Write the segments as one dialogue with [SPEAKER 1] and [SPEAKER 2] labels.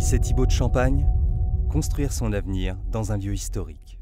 [SPEAKER 1] Lycée Thibaut de Champagne, construire son avenir dans un lieu historique.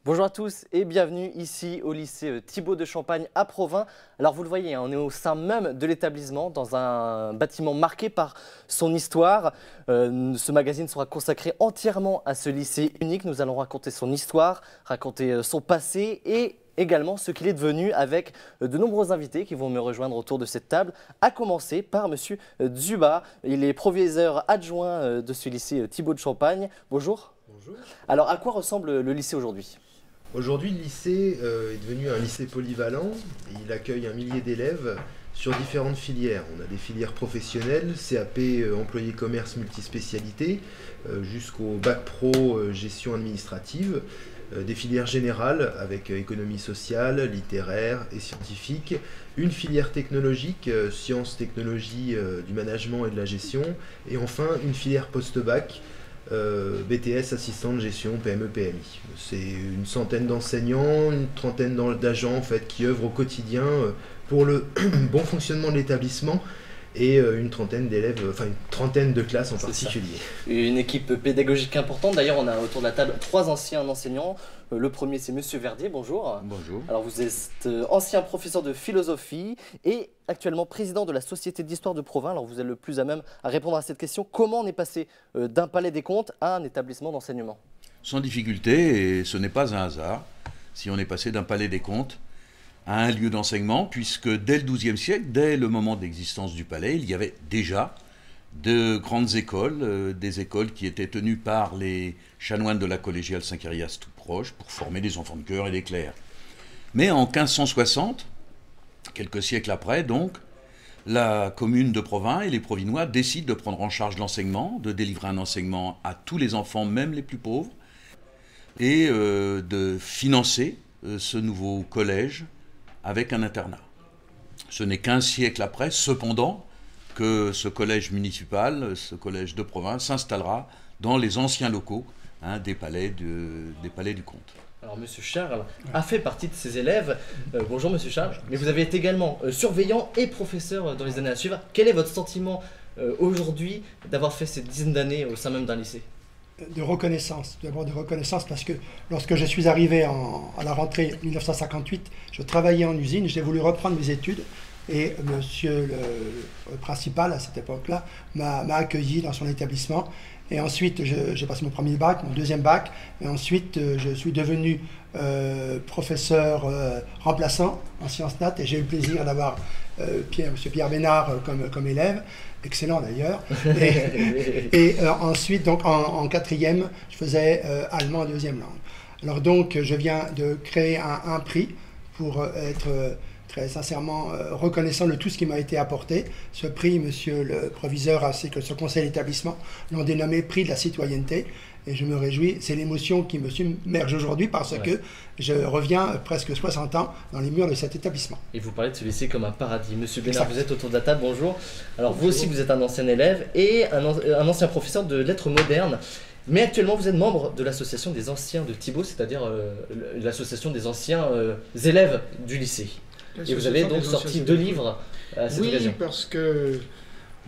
[SPEAKER 2] Bonjour à tous et bienvenue ici au lycée Thibaut de Champagne à Provins. Alors vous le voyez, on est au sein même de l'établissement, dans un bâtiment marqué par son histoire. Ce magazine sera consacré entièrement à ce lycée unique. Nous allons raconter son histoire, raconter son passé et également ce qu'il est devenu avec de nombreux invités qui vont me rejoindre autour de cette table, à commencer par Monsieur Dzuba. Il est proviseur adjoint de ce lycée Thibaut de Champagne. Bonjour.
[SPEAKER 3] Bonjour.
[SPEAKER 2] Alors à quoi ressemble le lycée aujourd'hui ?
[SPEAKER 3] Aujourd'hui, le lycée est devenu un lycée polyvalent. Il accueille 1 millier d'élèves sur différentes filières. On a des filières professionnelles, CAP, employé commerce multispécialité, jusqu'au bac pro gestion administrative, des filières générales avec économie sociale, littéraire et scientifique, une filière technologique, sciences, technologies, du management et de la gestion, et enfin une filière post-bac, BTS, assistant de gestion, PME, PMI. C'est une centaine d'enseignants, une trentaine d'agents en fait, qui œuvrent au quotidien pour le bon fonctionnement de l'établissement et une trentaine d'élèves, enfin une trentaine de classes en particulier.
[SPEAKER 2] Une équipe pédagogique importante. D'ailleurs, on a autour de la table 3 anciens enseignants. Le premier, c'est Monsieur Verdier. Bonjour.
[SPEAKER 4] Bonjour.
[SPEAKER 2] Alors, vous êtes ancien professeur de philosophie et actuellement président de la Société d'histoire de Provins. Alors, vous êtes le plus à même à répondre à cette question. Comment on est passé d'un palais des comptes à un établissement d'enseignement ?
[SPEAKER 4] Sans difficulté, et ce n'est pas un hasard, si on est passé d'un palais des comptes à un lieu d'enseignement, puisque dès le XIIe siècle, dès le moment d'existence du palais, il y avait déjà de grandes écoles, des écoles qui étaient tenues par les chanoines de la collégiale Saint-Quirias tout proche pour former des enfants de chœur et des clercs. Mais en 1560, quelques siècles après donc, la commune de Provins et les Provinois décident de prendre en charge l'enseignement, de délivrer un enseignement à tous les enfants, même les plus pauvres, et de financer ce nouveau collège avec un internat. Ce n'est qu'un siècle après, cependant, que ce collège municipal, ce collège de Provins, s'installera dans les anciens locaux des palais du comte.
[SPEAKER 2] Alors, Monsieur Charles a fait partie de ses élèves. Bonjour, Monsieur Charles. Mais vous avez été également surveillant et professeur dans les années à suivre. Quel est votre sentiment aujourd'hui d'avoir fait ces dizaines d'années au sein même d'un lycée ?
[SPEAKER 5] De reconnaissance, d'abord de reconnaissance parce que lorsque je suis arrivé à la rentrée 1958, je travaillais en usine, j'ai voulu reprendre mes études et monsieur le principal à cette époque-là m'a accueilli dans son établissement et ensuite j'ai passé mon premier bac, mon deuxième bac et ensuite je suis devenu professeur remplaçant en sciences nat et j'ai eu le plaisir d'avoir monsieur Pierre Bénard comme élève. Excellent d'ailleurs. Et ensuite, donc en quatrième, je faisais allemand en deuxième langue. Alors donc, je viens de créer un prix pour être très sincèrement reconnaissant de tout ce qui m'a été apporté. Ce prix, monsieur le proviseur ainsi que ce conseil d'établissement l'ont dénommé prix de la citoyenneté. Et je me réjouis, c'est l'émotion qui me submerge aujourd'hui parce que je reviens presque 60 ans dans les murs de cet établissement.
[SPEAKER 2] Et vous parlez de ce lycée comme un paradis. Monsieur Bénard, vous êtes autour de la table, bonjour. Alors vous aussi, vous êtes un ancien élève et un ancien professeur de lettres modernes. Mais actuellement, vous êtes membre de l'association des anciens de Thibaut, c'est-à-dire l'association des anciens élèves du lycée. Et vous avez donc sorti 2 livres à cette occasion.
[SPEAKER 6] Oui, parce que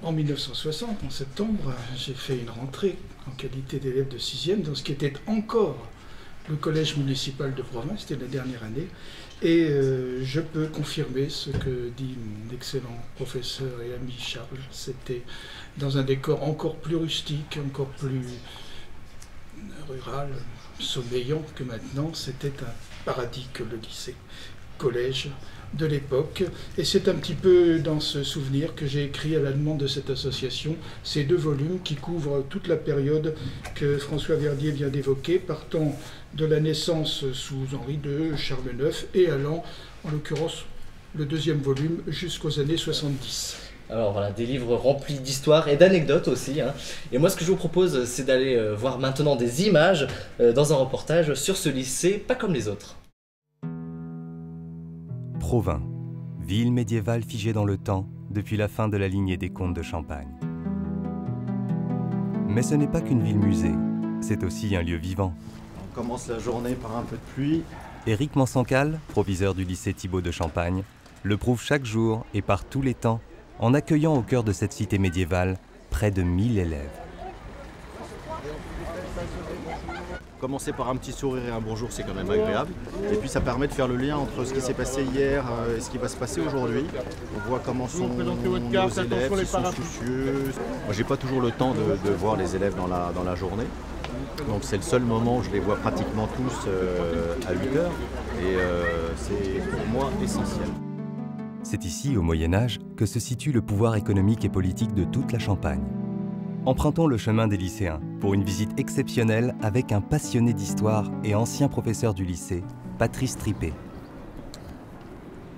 [SPEAKER 6] en 1960, en septembre, j'ai fait une rentrée en qualité d'élève de 6e dans ce qui était encore le collège municipal de Provins, c'était la dernière année, et je peux confirmer ce que dit mon excellent professeur et ami Charles. C'était dans un décor encore plus rustique, encore plus rural, sommeillant que maintenant. C'était un paradis que le lycée, collège de l'époque, et c'est un petit peu dans ce souvenir que j'ai écrit à la demande de cette association ces 2 volumes qui couvrent toute la période que François Verdier vient d'évoquer, partant de la naissance sous Henri II, Charles IX, et allant, en l'occurrence, le 2e volume jusqu'aux années 70.
[SPEAKER 2] Alors voilà, des livres remplis d'histoires et d'anecdotes aussi. Et moi, ce que je vous propose, c'est d'aller voir maintenant des images dans un reportage sur ce lycée, pas comme les autres.
[SPEAKER 1] Provins, ville médiévale figée dans le temps depuis la fin de la lignée des comtes de Champagne. Mais ce n'est pas qu'une ville musée, c'est aussi un lieu vivant.
[SPEAKER 7] On commence la journée par un peu de pluie,
[SPEAKER 1] Éric Mansancal, proviseur du lycée Thibaut de Champagne, le prouve chaque jour et par tous les temps en accueillant au cœur de cette cité médiévale près de 1000 élèves.
[SPEAKER 7] Commencer par un petit sourire et un bonjour, c'est quand même agréable. Et puis ça permet de faire le lien entre ce qui s'est passé hier et ce qui va se passer aujourd'hui. On voit comment sont nos élèves, ils sont soucieux. Moi, j'ai pas toujours le temps de voir les élèves dans la journée. Donc c'est le seul moment où je les vois pratiquement tous à 8 heures. Et c'est pour moi essentiel.
[SPEAKER 1] C'est ici, au Moyen-Âge, que se situe le pouvoir économique et politique de toute la Champagne. Empruntons le chemin des lycéens pour une visite exceptionnelle avec un passionné d'histoire et ancien professeur du lycée, Patrice Tripet.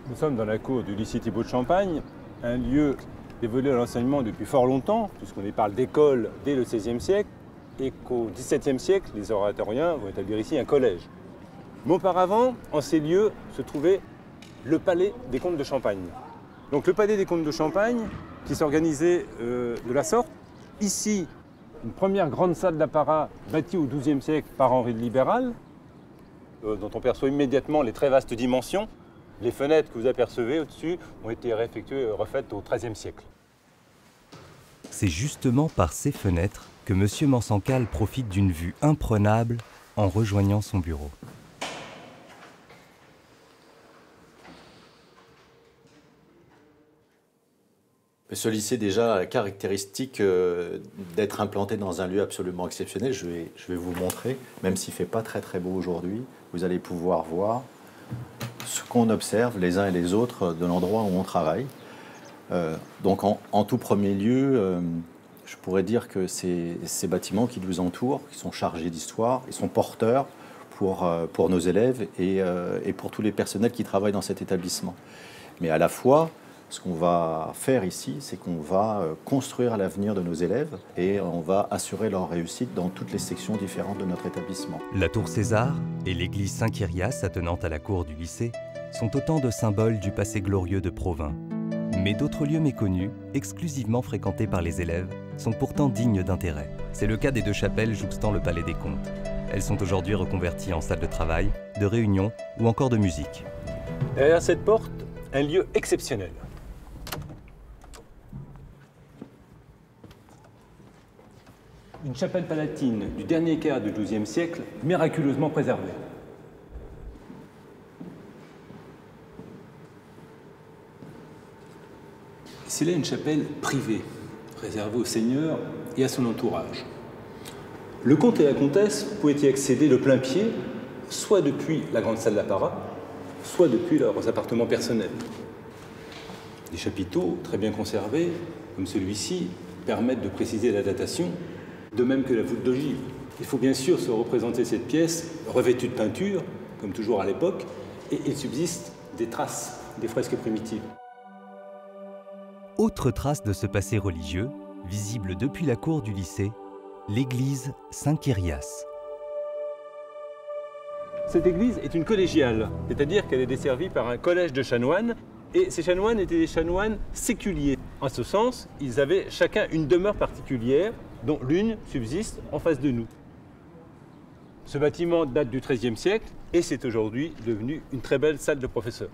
[SPEAKER 8] Nous sommes dans la cour du lycée Thibaut de Champagne, un lieu dévolu à l'enseignement depuis fort longtemps, puisqu'on y parle d'école dès le XVIe siècle, et qu'au XVIIe siècle, les oratoriens vont établir ici un collège. Mais auparavant, en ces lieux, se trouvait le palais des comtes de Champagne. Donc le palais des comtes de Champagne, qui s'organisait de la sorte. Ici, une première grande salle d'apparat bâtie au XIIe siècle par Henri de Libéral, dont on perçoit immédiatement les très vastes dimensions. Les fenêtres que vous apercevez au-dessus ont été refaites au XIIIe siècle.
[SPEAKER 1] C'est justement par ces fenêtres que M. Mansancal profite d'une vue imprenable en rejoignant son bureau.
[SPEAKER 7] Ce lycée déjà a la caractéristique d'être implanté dans un lieu absolument exceptionnel. Je vais vous montrer, même s'il ne fait pas très très beau aujourd'hui, vous allez pouvoir voir ce qu'on observe les uns et les autres de l'endroit où on travaille. Donc en tout premier lieu, je pourrais dire que ces bâtiments qui nous entourent, qui sont chargés d'histoire, ils sont porteurs pour nos élèves et pour tous les personnels qui travaillent dans cet établissement. Mais à la fois, ce qu'on va faire ici, c'est qu'on va construire l'avenir de nos élèves et on va assurer leur réussite dans toutes les sections différentes de notre établissement.
[SPEAKER 1] La tour César et l'église Saint-Kyrias attenant à la cour du lycée sont autant de symboles du passé glorieux de Provins. Mais d'autres lieux méconnus, exclusivement fréquentés par les élèves, sont pourtant dignes d'intérêt. C'est le cas des deux chapelles jouxtant le palais des comtes. Elles sont aujourd'hui reconverties en salle de travail, de réunion ou encore de musique.
[SPEAKER 8] Derrière cette porte, un lieu exceptionnel. Une chapelle palatine du dernier quart du XIIe siècle, miraculeusement préservée. C'est là une chapelle privée, réservée au seigneur et à son entourage. Le comte et la comtesse pouvaient y accéder de plein pied, soit depuis la grande salle d'apparat, soit depuis leurs appartements personnels. Des chapiteaux très bien conservés, comme celui-ci, permettent de préciser la datation, de même que la voûte d'ogive. Il faut bien sûr se représenter cette pièce revêtue de peinture, comme toujours à l'époque, et il subsiste des traces des fresques primitives.
[SPEAKER 1] Autre trace de ce passé religieux, visible depuis la cour du lycée, l'église Saint-Kyrias.
[SPEAKER 8] Cette église est une collégiale, c'est-à-dire qu'elle est desservie par un collège de chanoines, et ces chanoines étaient des chanoines séculiers. En ce sens, ils avaient chacun une demeure particulière, dont l'une subsiste en face de nous. Ce bâtiment date du XIIIe siècle et c'est aujourd'hui devenu une très belle salle de professeurs.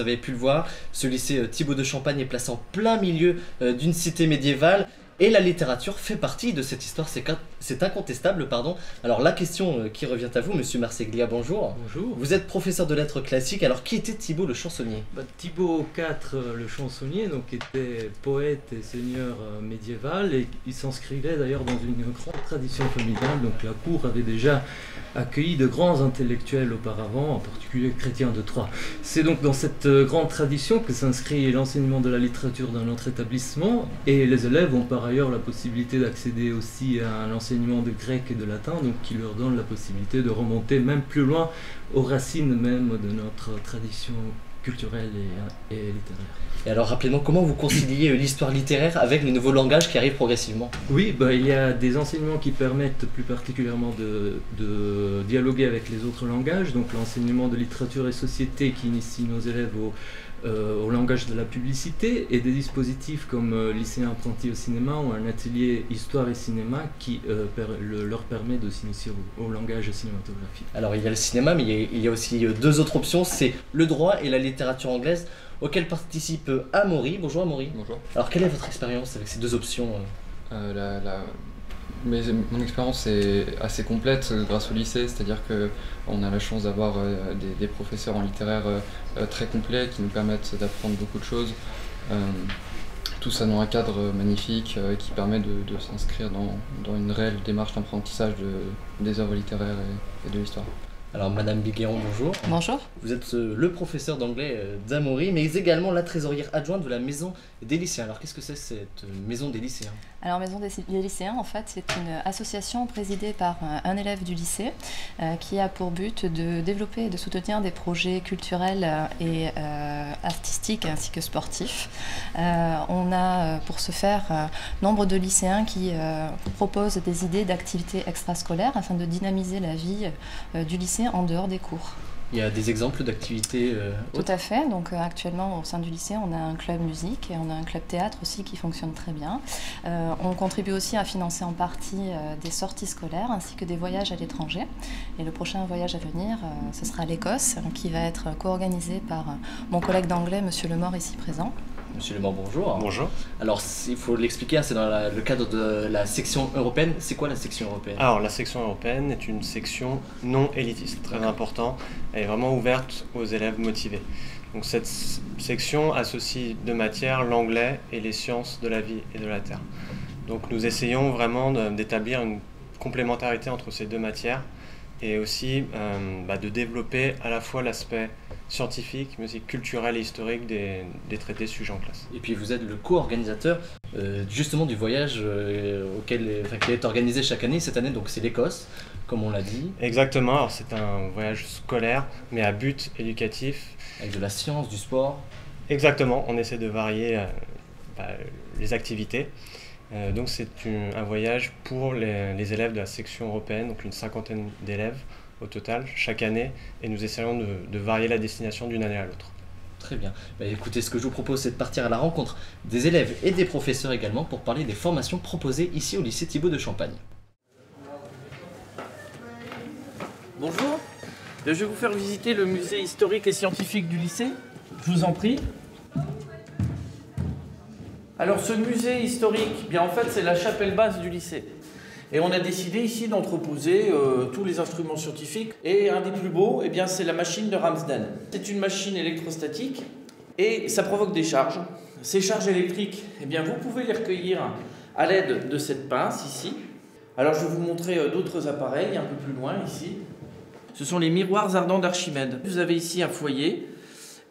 [SPEAKER 2] Vous avez pu le voir, ce lycée Thibaut de Champagne est placé en plein milieu d'une cité médiévale et la littérature fait partie de cette histoire, c'est incontestable, pardon. Alors la question qui revient à vous, monsieur Marseglia, bonjour.
[SPEAKER 9] Bonjour.
[SPEAKER 2] Vous êtes professeur de lettres classiques, alors qui était Thibaut le chansonnier?
[SPEAKER 9] Thibaut IV le chansonnier donc, était poète et seigneur médiéval et il s'inscrivait d'ailleurs dans une grande tradition familiale. Donc la cour avait déjà accueilli de grands intellectuels auparavant, en particulier Chrétien de Troyes. C'est donc dans cette grande tradition que s'inscrit l'enseignement de la littérature dans notre établissement et les élèves ont par ailleurs la possibilité d'accéder aussi à l'enseignement de grec et de latin, donc qui leur donne la possibilité de remonter même plus loin aux racines même de notre tradition culturelle et littéraire.
[SPEAKER 2] Et alors rappelez-moi, comment vous conciliez l'histoire littéraire avec les nouveaux langages qui arrivent progressivement?
[SPEAKER 9] Oui, il y a des enseignements qui permettent plus particulièrement de dialoguer avec les autres langages, donc l'enseignement de littérature et société qui initie nos élèves au langage de la publicité, et des dispositifs comme lycéen apprenti au cinéma ou un atelier histoire et cinéma qui leur permet de s'initier au langage cinématographique.
[SPEAKER 2] Alors il y a le cinéma, mais il y a aussi deux autres options, c'est le droit et la littérature anglaise, auxquelles participe Amaury. Bonjour Amaury.
[SPEAKER 10] Bonjour.
[SPEAKER 2] Alors quelle est votre expérience avec ces deux options?
[SPEAKER 10] Mon expérience est assez complète grâce au lycée, c'est-à-dire qu'on a la chance d'avoir des professeurs en littéraire très complets qui nous permettent d'apprendre beaucoup de choses. Tout ça dans un cadre magnifique qui permet de s'inscrire dans une réelle démarche d'apprentissage des œuvres littéraires et de l'histoire.
[SPEAKER 2] Alors Madame Biguéron, bonjour.
[SPEAKER 11] Bonjour.
[SPEAKER 2] Vous êtes le professeur d'anglais d'Amaury, mais également la trésorière adjointe de la Maison des lycéens. Alors qu'est-ce que c'est cette Maison des lycéens?
[SPEAKER 11] Alors Maison des lycéens, en fait, c'est une association présidée par un élève du lycée qui a pour but de développer et de soutenir des projets culturels et artistiques ainsi que sportifs. On a pour ce faire nombre de lycéens qui proposent des idées d'activités extrascolaires afin de dynamiser la vie du lycée en dehors des cours.
[SPEAKER 2] Il y a des exemples d'activités
[SPEAKER 11] Tout à fait. Donc actuellement au sein du lycée, on a un club musique et on a un club théâtre aussi qui fonctionne très bien. On contribue aussi à financer en partie des sorties scolaires ainsi que des voyages à l'étranger. Et le prochain voyage à venir, ce sera l'Écosse, qui va être co-organisé par mon collègue d'anglais, Monsieur Lemort, ici présent.
[SPEAKER 2] Monsieur Lemort, bonjour.
[SPEAKER 12] Bonjour.
[SPEAKER 2] Alors, il faut l'expliquer, c'est dans le cadre de la section européenne. C'est quoi la section européenne?
[SPEAKER 12] Alors, la section européenne est une section non élitiste, très important. Elle est vraiment ouverte aux élèves motivés. Donc, cette section associe deux matières, l'anglais et les sciences de la vie et de la terre. Donc, nous essayons vraiment d'établir une complémentarité entre ces deux matières et aussi de développer à la fois l'aspect scientifique, mais aussi culturel et historique des traités sujets en classe.
[SPEAKER 2] Et puis vous êtes le co-organisateur justement du voyage qui est organisé chaque année. Cette année, donc c'est l'Écosse, comme on l'a dit.
[SPEAKER 12] Exactement, alors c'est un voyage scolaire, mais à but éducatif.
[SPEAKER 2] Avec de la science, du sport.
[SPEAKER 12] Exactement, on essaie de varier les activités. Donc c'est un voyage pour les élèves de la section européenne, donc une 50aine d'élèves au total chaque année, et nous essayons de varier la destination d'une année à l'autre.
[SPEAKER 2] Très bien. Écoutez, ce que je vous propose, c'est de partir à la rencontre des élèves et des professeurs également pour parler des formations proposées ici au lycée Thibaut de Champagne.
[SPEAKER 13] Bonjour, je vais vous faire visiter le musée historique et scientifique du lycée. Je vous en prie. Alors ce musée historique, en fait c'est la chapelle basse du lycée. Et on a décidé ici d'entreposer tous les instruments scientifiques. Et un des plus beaux, c'est la machine de Ramsden. C'est une machine électrostatique et ça provoque des charges. Ces charges électriques, vous pouvez les recueillir à l'aide de cette pince ici. Alors je vais vous montrer d'autres appareils un peu plus loin ici. Ce sont les miroirs ardents d'Archimède. Vous avez ici un foyer.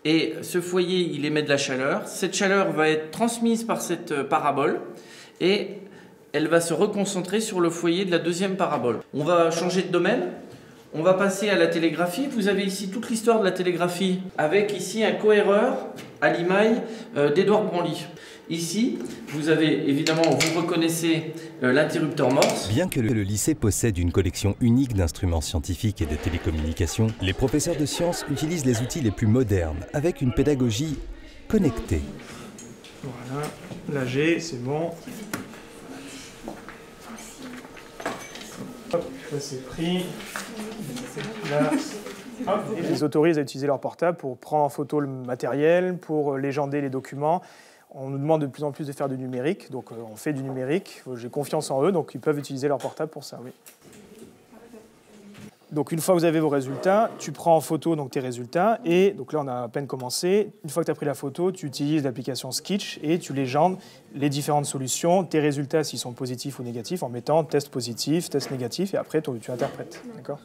[SPEAKER 13] Et ce foyer, il émet de la chaleur. Cette chaleur va être transmise par cette parabole et elle va se reconcentrer sur le foyer de la deuxième parabole. On va changer de domaine. On va passer à la télégraphie. Vous avez ici toute l'histoire de la télégraphie avec ici un cohéreur à limaille d'Édouard Branly. Ici, vous avez évidemment, vous reconnaissez l'interrupteur Morse.
[SPEAKER 1] Bien que le lycée possède une collection unique d'instruments scientifiques et de télécommunications, les professeurs de sciences utilisent les outils les plus modernes, avec une pédagogie connectée.
[SPEAKER 14] Voilà, là j'ai, c'est bon. Hop, ça c'est pris. Là. Ils les autorisent à utiliser leur portable pour prendre en photo le matériel, pour légender les documents. On nous demande de plus en plus de faire du numérique, donc on fait du numérique. J'ai confiance en eux, donc ils peuvent utiliser leur portable pour ça, oui. Donc une fois que vous avez vos résultats, tu prends en photo donc, tes résultats, et donc là on a à peine commencé. Une fois que tu as pris la photo, tu utilises l'application Sketch et tu légendes les différentes solutions, tes résultats s'ils sont positifs ou négatifs, en mettant test positif, test négatif, et après tu interprètes. D'accord ?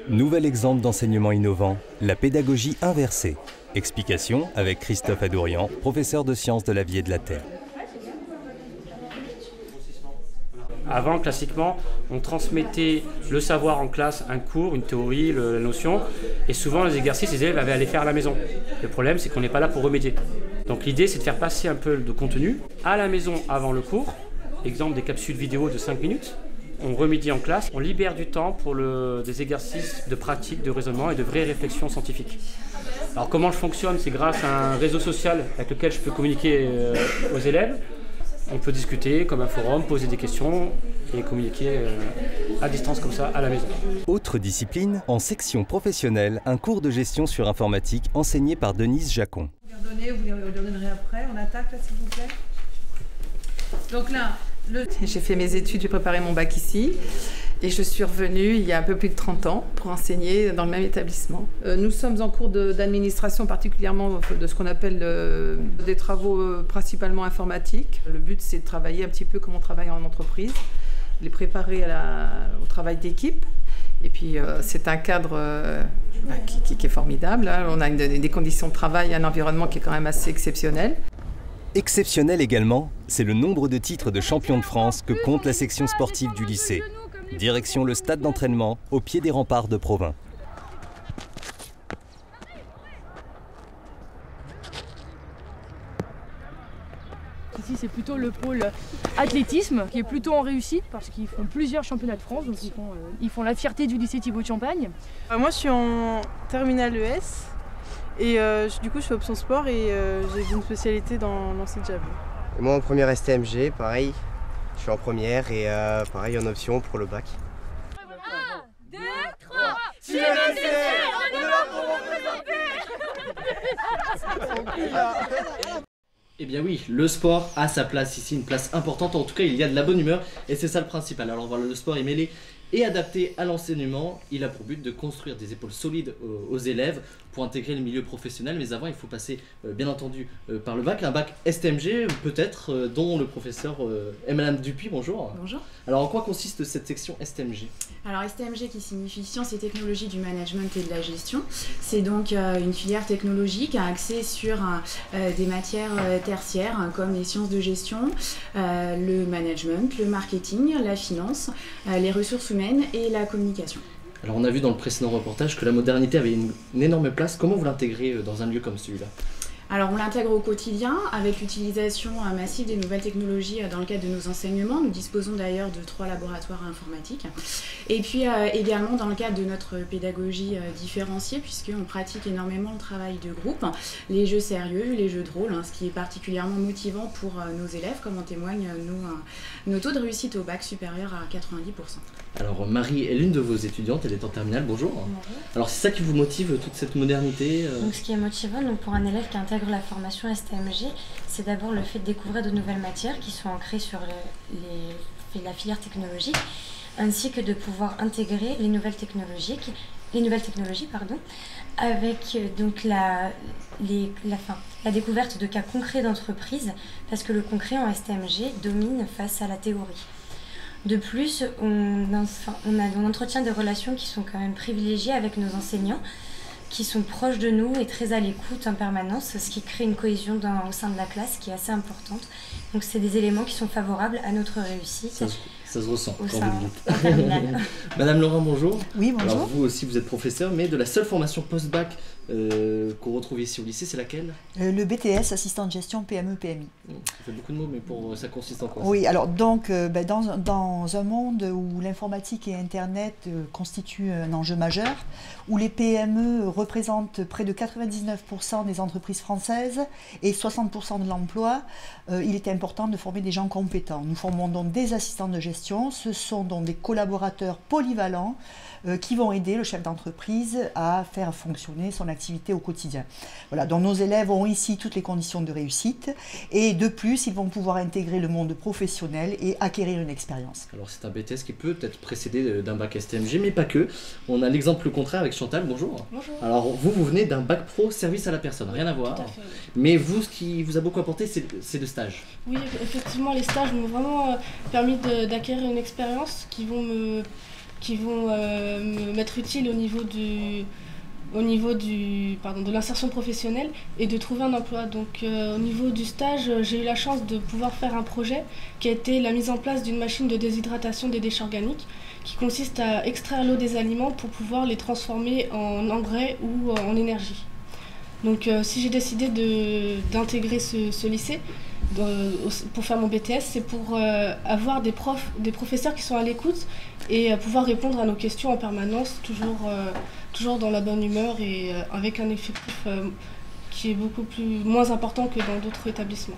[SPEAKER 1] Nouvel exemple d'enseignement innovant, la pédagogie inversée. Explication avec Christophe Adourian, professeur de sciences de la vie et de la terre.
[SPEAKER 15] Avant, classiquement, on transmettait le savoir en classe, un cours, une théorie, la notion, et souvent les exercices, les élèves avaient à les faire à la maison. Le problème, c'est qu'on n'est pas là pour remédier. Donc l'idée, c'est de faire passer un peu de contenu à la maison avant le cours, exemple des capsules vidéo de 5 minutes, on remédie en classe, on libère du temps pour des exercices de pratique, de raisonnement et de vraies réflexions scientifiques. Alors comment je fonctionne? C'est grâce à un réseau social avec lequel je peux communiquer aux élèves. On peut discuter comme un forum, poser des questions et communiquer à distance comme ça à la maison.
[SPEAKER 1] Autre discipline, en section professionnelle, un cours de gestion sur informatique enseigné par Denise Jacon.
[SPEAKER 16] Vous les redonnerez après, on attaque là s'il vous plaît. Donc là, j'ai fait mes études, j'ai préparé mon bac ici et je suis revenue il y a un peu plus de 30 ans pour enseigner dans le même établissement. Nous sommes en cours d'administration, particulièrement de ce qu'on appelle des travaux principalement informatiques. Le but c'est de travailler un petit peu comme on travaille en entreprise, les préparer au travail d'équipe. Et puis c'est un cadre qui est formidable. Hein. On a des conditions de travail, un environnement qui est quand même assez exceptionnel.
[SPEAKER 1] Exceptionnel également, c'est le nombre de titres de champion de France que compte la section sportive du lycée. Direction le stade d'entraînement, au pied des remparts de Provins.
[SPEAKER 17] Ici, c'est plutôt le pôle athlétisme, qui est plutôt en réussite, parce qu'ils font plusieurs championnats de France, donc ils font la fierté du lycée Thibaut de Champagne.
[SPEAKER 18] Moi, je suis en terminale ES. Et du coup, je fais option sport et j'ai une spécialité dans lancer de javelot.
[SPEAKER 19] Et moi, en première STMG, pareil, je suis en première et pareil en option pour le bac.
[SPEAKER 20] 1, 2, 3, tu es le lycée, on est là pour représenter.
[SPEAKER 2] Eh bien oui, le sport a sa place ici, une place importante. En tout cas, il y a de la bonne humeur et c'est ça le principal. Alors voilà, le sport est mêlé et adapté à l'enseignement. Il a pour but de construire des épaules solides aux élèves pour intégrer le milieu professionnel. Mais avant, il faut passer bien entendu par le bac. Un bac STMG peut-être, dont le professeur est Madame Dupuis. Bonjour.
[SPEAKER 21] Bonjour.
[SPEAKER 2] Alors en quoi consiste cette section STMG?
[SPEAKER 21] Alors STMG qui signifie Sciences et Technologies du Management et de la Gestion. C'est donc une filière technologique axée sur des matières tertiaires comme les sciences de gestion, le management, le marketing, la finance, les ressources humaines et la communication.
[SPEAKER 2] Alors on a vu dans le précédent reportage que la modernité avait une énorme place. Comment vous l'intégrez dans un lieu comme celui-là?
[SPEAKER 21] Alors on l'intègre au quotidien avec l'utilisation massive des nouvelles technologies dans le cadre de nos enseignements. Nous disposons d'ailleurs de 3 laboratoires informatiques. Et puis également dans le cadre de notre pédagogie différenciée, puisqu'on pratique énormément le travail de groupe, les jeux sérieux, les jeux de rôle, ce qui est particulièrement motivant pour nos élèves, comme en témoignent nos taux de réussite au bac supérieurs à 90%.
[SPEAKER 2] Alors Marie est l'une de vos étudiantes, elle est en terminale, bonjour.
[SPEAKER 22] Bonjour.
[SPEAKER 2] Alors c'est ça qui vous motive, toute cette modernité
[SPEAKER 22] Donc ce qui est motivant pour un élève qui intègre la formation STMG, c'est d'abord le fait de découvrir de nouvelles matières qui sont ancrées sur la filière technologique, ainsi que de pouvoir intégrer les nouvelles technologies, avec donc la découverte de cas concrets d'entreprise, parce que le concret en STMG domine face à la théorie. De plus, on entretient des relations qui sont quand même privilégiées avec nos enseignants, qui sont proches de nous et très à l'écoute en permanence, ce qui crée une cohésion au sein de la classe qui est assez importante. Donc c'est des éléments qui sont favorables à notre réussite.
[SPEAKER 2] Ça se ressent quand
[SPEAKER 21] vous
[SPEAKER 2] le dites. Madame Laurent, bonjour.
[SPEAKER 21] Oui, bonjour.
[SPEAKER 2] Alors vous aussi, vous êtes professeur, mais de la seule formation post-bac qu'on retrouve ici au lycée, c'est laquelle?
[SPEAKER 23] Le BTS, assistant de gestion PME-PMI.
[SPEAKER 2] Ça fait beaucoup de mots, mais ça consiste en quoi?
[SPEAKER 23] Oui, alors donc dans un monde où l'informatique et Internet constituent un enjeu majeur, où les PME représentent près de 99% des entreprises françaises et 60% de l'emploi, il est important de former des gens compétents. Nous formons donc des assistants de gestion, ce sont donc des collaborateurs polyvalents qui vont aider le chef d'entreprise à faire fonctionner son activité au quotidien. Voilà, donc nos élèves ont ici toutes les conditions de réussite et de plus, ils vont pouvoir intégrer le monde professionnel et acquérir une expérience.
[SPEAKER 2] Alors c'est un BTS qui peut être précédé d'un bac STMG, mais pas que. On a l'exemple contraire avec Chantal, bonjour.
[SPEAKER 24] Bonjour.
[SPEAKER 2] Alors vous venez d'un bac pro service à la personne, rien à voir.
[SPEAKER 24] Tout à fait, oui.
[SPEAKER 2] Mais vous, ce qui vous a beaucoup apporté, c'est le stage.
[SPEAKER 24] Oui, effectivement, les stages m'ont vraiment permis d'acquérir une expérience qui vont me mettre utile au niveau de l'insertion professionnelle et de trouver un emploi. Donc au niveau du stage, j'ai eu la chance de pouvoir faire un projet qui a été la mise en place d'une machine de déshydratation des déchets organiques qui consiste à extraire l'eau des aliments pour pouvoir les transformer en engrais ou en énergie. Donc si j'ai décidé d'intégrer ce lycée, pour faire mon BTS, c'est pour avoir des professeurs qui sont à l'écoute et pouvoir répondre à nos questions en permanence, toujours dans la bonne humeur et avec un effectif qui est moins important que dans d'autres établissements.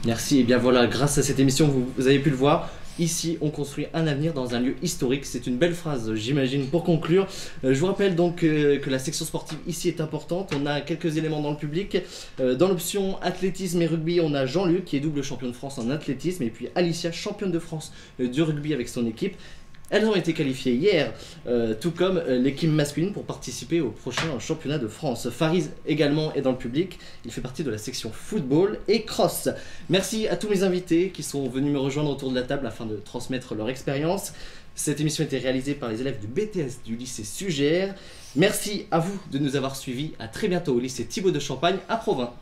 [SPEAKER 2] Merci, et bien voilà, grâce à cette émission, vous avez pu le voir, ici on construit un avenir dans un lieu historique. C'est une belle phrase, j'imagine, pour conclure. Je vous rappelle donc que la section sportive ici est importante. On a quelques éléments dans le public. Dans l'option athlétisme et rugby, on a Jean-Luc qui est double champion de France en athlétisme, et puis Alicia, championne de France du rugby avec son équipe. Elles ont été qualifiées hier, tout comme l'équipe masculine, pour participer au prochain championnat de France. Fariz également est dans le public, il fait partie de la section football et cross. Merci à tous mes invités qui sont venus me rejoindre autour de la table afin de transmettre leur expérience. Cette émission a été réalisée par les élèves du BTS du lycée Sugère. Merci à vous de nous avoir suivis, à très bientôt au lycée Thibaut de Champagne à Provins.